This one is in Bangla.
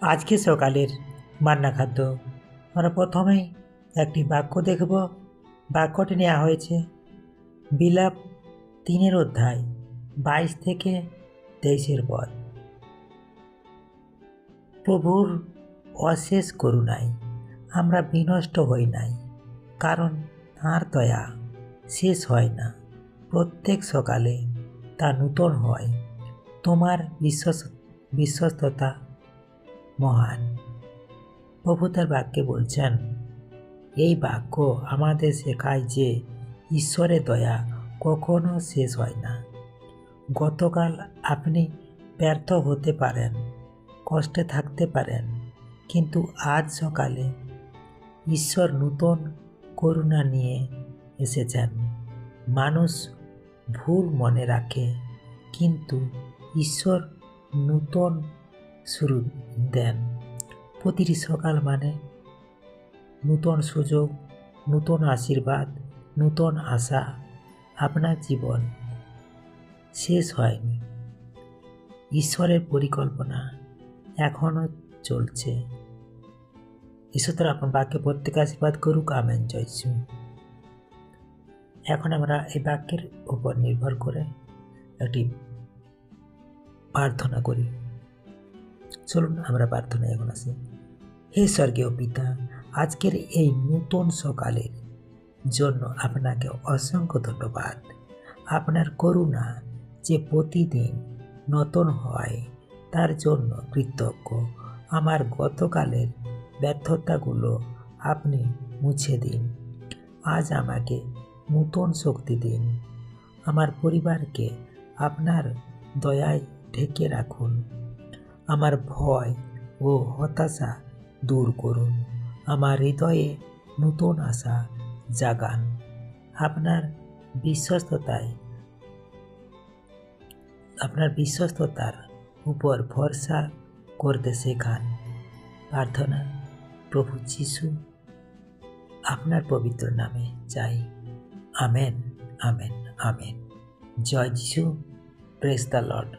আজকে সকালের মান্না খাদ্য আমরা প্রথমেই একটি বাক্য দেখব। বাক্যটি নেওয়া হয়েছে বিলাপ 3 অধ্যায় 22 থেকে 23 পদ। প্রভুর অশেষ করুণায় আমরা বিনষ্ট হই নাই, কারণ তাঁর দয়া শেষ হয় না। প্রত্যেক সকালে তা নূতন হয়। তোমার বিশ্বস্ততা মহান। প্রভু তার বাক্যে বলছেন, এই বাক্য আমাদের শেখায় যে ঈশ্বরের দয়া কখনো শেষ হয় না। গতকাল আপনি ব্যর্থ হতে পারেন, কষ্টে থাকতে পারেন, কিন্তু আজ সকালে ঈশ্বর নূতন করুণা নিয়ে এসেছেন। মানুষ ভুল মনে রাখে, কিন্তু ঈশ্বর নূতন শুরু দেন। প্রতিটি সকাল মানে নূতন সুযোগ, নূতন আশীর্বাদ, নূতন আশা। আপনার জীবন শেষ হয়নি। ঈশ্বরের পরিকল্পনা এখনো চলছে। ঈশ্বর তার আপনার বাক্যে প্রত্যেক আশীর্বাদ করুক। আমেন। জয় যিশু। এখন আমরা এই বাক্যের উপর নির্ভর করে একটি প্রার্থনা করি। চলুন আমরা প্রার্থনায় এখন আসি। হে স্বর্গীয় পিতা, আজকের এই নূতন সকালের জন্য আপনাকে অসংখ্য ধন্যবাদ। আপনার করুণা যে প্রতিদিন নতুন হয় তার জন্য কৃতজ্ঞ। আমার গতকালের ব্যর্থতাগুলো আপনি মুছে দিন। আজ আমাকে নূতন শক্তি দিন। আমার পরিবারকে আপনার দয়ায় ঢেকে রাখুন। আমার ভয় ও হতাশা দূর করুন। আমার হৃদয়ে নূতন আশা জাগান। আপনার বিশ্বস্ততার উপর ভরসা করতে শেখান। প্রার্থনা, প্রভু যিশু আপনার পবিত্র নামে চাই। Amen, amen, amen. জয় যিশু। Praise the Lord.